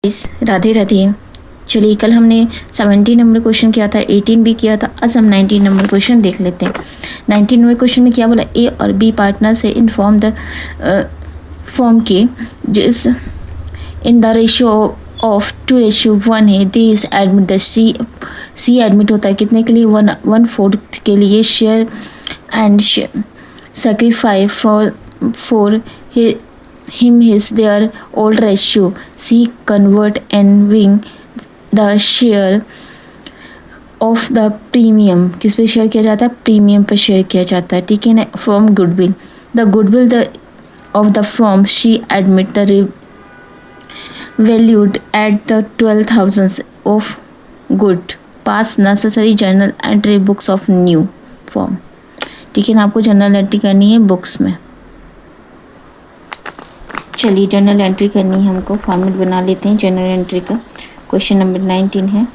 Guys, Radhe Radhe. चलिए, कल हमने 17 नंबर क्वेश्चन किया था, 18 भी किया था। आज हम 19 नंबर क्वेश्चन देख लेते हैं। 19 नंबर क्वेश्चन में क्या बोला, ए और बी पार्टनर से इन्फॉर्म द फॉर्म के जिस इन द रेशियो ऑफ 2:1 है। They is admit the C admit होता है कितने के लिए, 1/4 के लिए share and sacrifice for him his their old ratio. C convert and bring the share of the premium किस पे शेयर किया जाता है, प्रीमियम पे शेयर किया जाता है, ठीक है ना। From goodwill the goodwill of the firm she admit the valued at the 12,000 of good pass necessary journal entry books of new firm, ठीक है ना। आपको जर्नल एंट्री करनी है बुक्स में। चलिए, जर्नल एंट्री करनी है हमको, फॉर्मेट बना लेते हैं जर्नल एंट्री का। क्वेश्चन नंबर 19 है।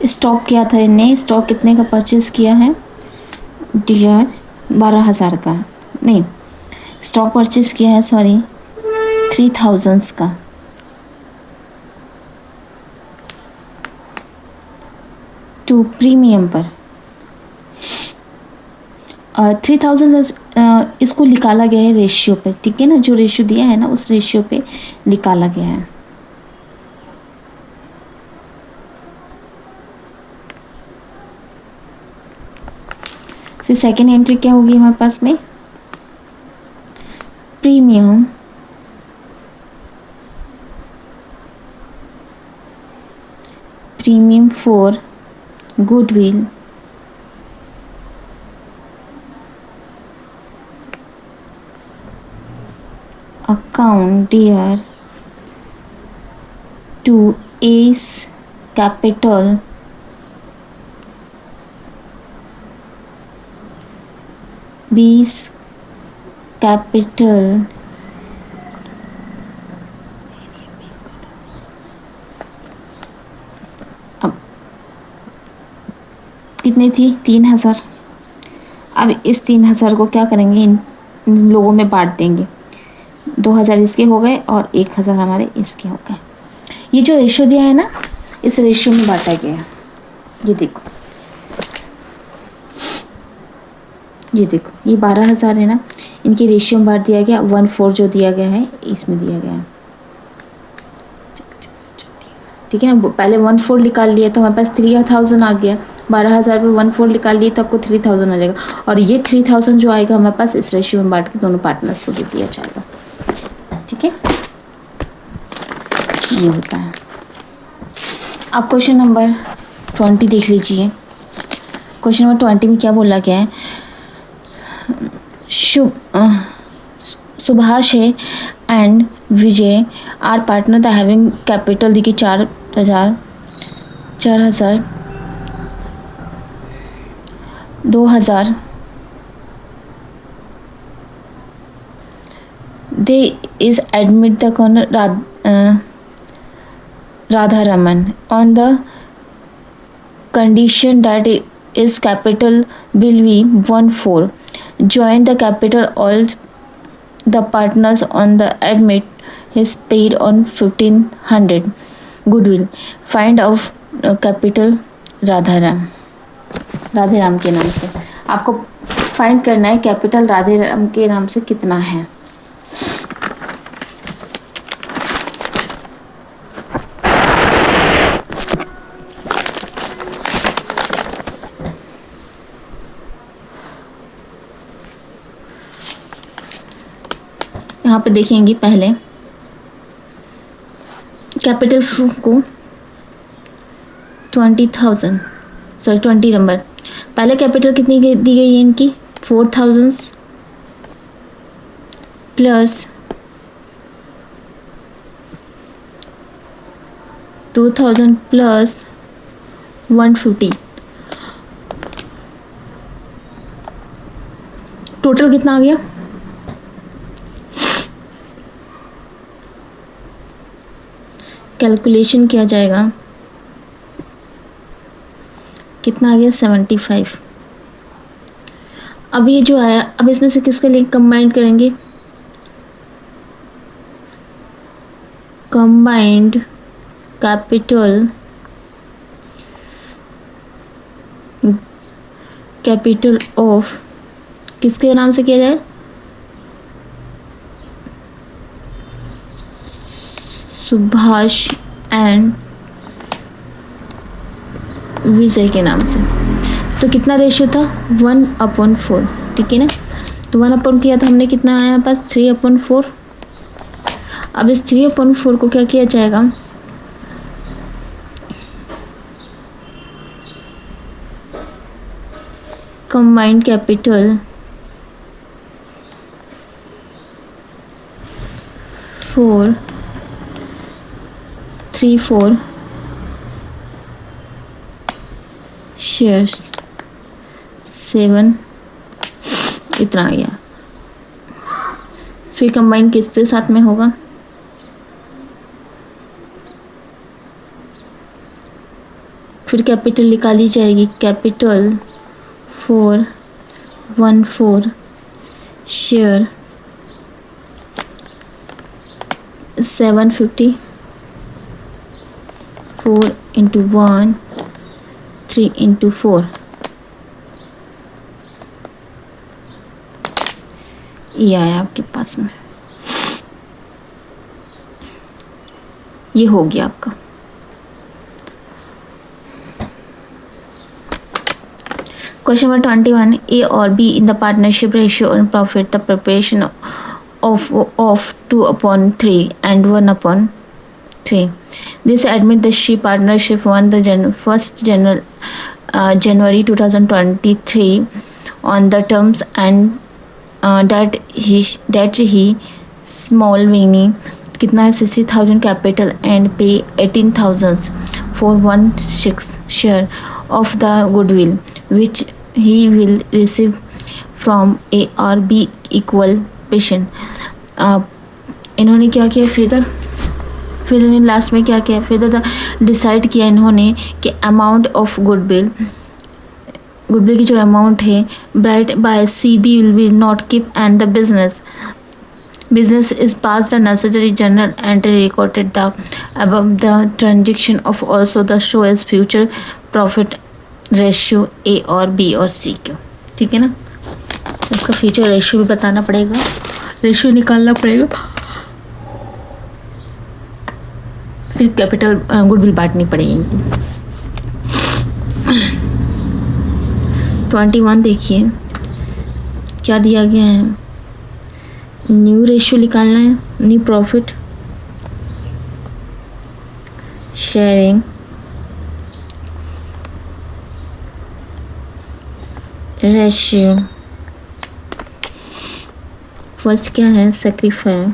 स्टॉक किया था इन्हें, स्टॉक कितने का परचेज किया है डियर, 12,000 का नहीं, स्टॉक परचेज किया है, सॉरी 3,000 का। टू प्रीमियम पर 3,000 इसको निकाला गया है रेशियो पे, ठीक है ना। जो रेशियो दिया है ना उस रेशियो पे निकाला गया है। फिर सेकेंड एंट्री क्या होगी हमारे पास में, premium for goodwill account dear to s capital b's capital अब कितनी थी, 3,000। अब इस 3,000 को क्या करेंगे, इन लोगों में बांट देंगे। 2,000 इसके हो गए और 1,000 हमारे इसके हो गए। ये जो रेशियो दिया है ना, इस रेशियो में बांटा गया। ये देखो, ये देखो, ये 12,000 है ना, इनकी रेशियो में बांट दिया गया। 1/4 जो दिया गया है इसमें दिया गया है, ठीक है ना। पहले 1/4 निकाल लिया तो हमारे पास 3,000 आ गया। 12,000 पर 1/4 निकाल लिए तो आपको 3,000 आ जाएगा। और ये 3,000 जो आएगा हमारे पास इस रेशियो में बांट के दोनों पार्टनर्स को दे दिया जाएगा, ठीक है। ये होता है। अब क्वेश्चन नंबर 20 देख लीजिए। क्वेश्चन नंबर 20 में क्या बोला गया है, सुभाष है and Vijay are partner the having capital देखिए 4,000 2,000 they is admit the corner Radha Raman on the condition that is capital will be 1/4. Join the capital all the partners on the admit is paid on 1,500 goodwill. Find of capital Radhe Ram के नाम से आपको find करना है capital Radhe Ram के नाम से कितना है। यहाँ पे देखेंगे पहले कैपिटल को 20,000 20 नंबर। पहले कैपिटल कितनी दी गई है इनकी 4,000 प्लस 2000 प्लस 150, टोटल कितना आ गया? कैलकुलेशन किया जाएगा, कितना आ गया? 75। अब ये जो आया, अब इसमें से किसके लिए कंबाइन करेंगे? कंबाइंड कैपिटल ऑफ, किसके नाम से किया जाए? सुभाष एंड विजय के नाम से। तो कितना रेशियो था? 1/4, ठीक है ना। तो 1/4 किया था हमने, कितना आया पास? 3/4। अब इस 3/4 को क्या किया जाएगा? कंबाइंड कैपिटल 434 शेयर्स 7, इतना आ गया। फिर कंबाइन किसके साथ में होगा? फिर कैपिटल निकाली जाएगी, कैपिटल 414 शेयर 750, 4 × 1, 3 × 4, ये आया आपके पास में। ये हो गया आपका। क्वेश्चन नंबर 21, ए और B in the partnership ratio और profit the preparation of 2/3 and 1/3. This admit the she partnership won the first January 2023 on the terms and that he small Winnie कितना है? 60,000 capital and pay 18,000 for 1/6 share of the goodwill which he will receive from A or B equal patient. इन्होंने क्या किया? फिर इन्होंने last में क्या किया? फिर डिसाइड किया इन्होंने कि अमाउंट ऑफ गुडविल की जो अमाउंट है bright by CB will be not keep and the business is past the necessary journal entry recorded the above the transaction of also the show as future profit ratio A और B और C क्यों, ठीक है ना। इसका future ratio भी बताना पड़ेगा, रेशियो निकालना पड़ेगा, फिर कैपिटल गुडविल बांटनी पड़ेगी। 21 देखिए क्या दिया गया है, न्यू रेशियो निकालना है, new profit sharing ratio. First क्या है? सेक्रीफाई,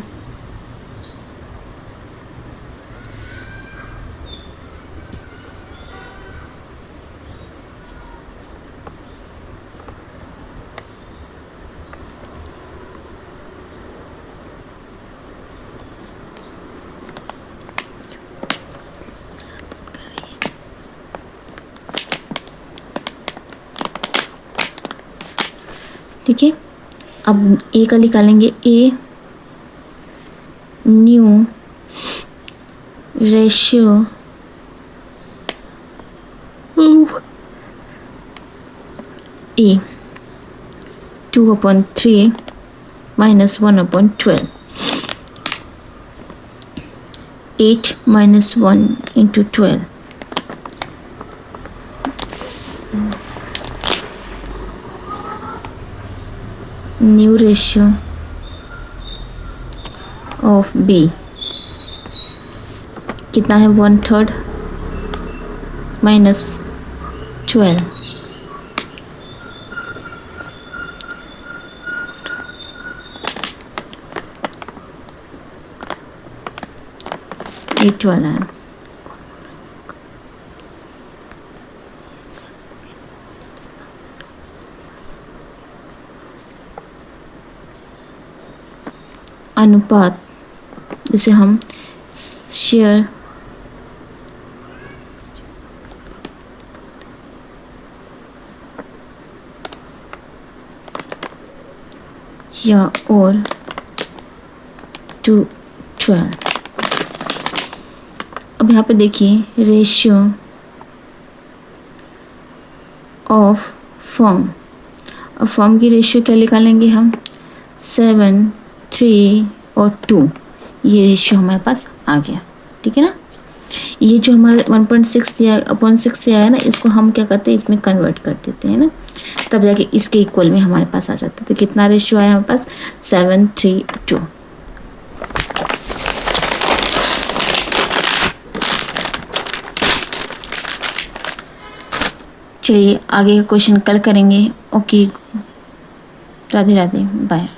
ठीक है। अब ए का निकालेंगे, a new ratio A 2/3 minus 1/12, 8 minus 1 into 12, new ratio of B कितना है? 1/3 minus 12, 8 वाला है। अनुपात, जैसे हम शेयर या और 2:12। अब यहाँ पे देखिए रेशियो ऑफ फॉर्म। अब फॉर्म की रेशियो क्या निकालेंगे हम, 7, 3 और 2, ये रेशियो हमारे पास आ गया। ठीक है ना, ये जो हमारा 1.6 दिया अपॉन 6 से आया ना, इसको हम क्या करते हैं, इसमें कन्वर्ट कर देते हैं ना, तब जाके इसके इक्वल में हमारे पास आ जाता है। तो कितना रेशियो आया हमारे पास, 7:3:2। चलिए आगे का क्वेश्चन कल करेंगे। Okay, Radhe Radhe, bye.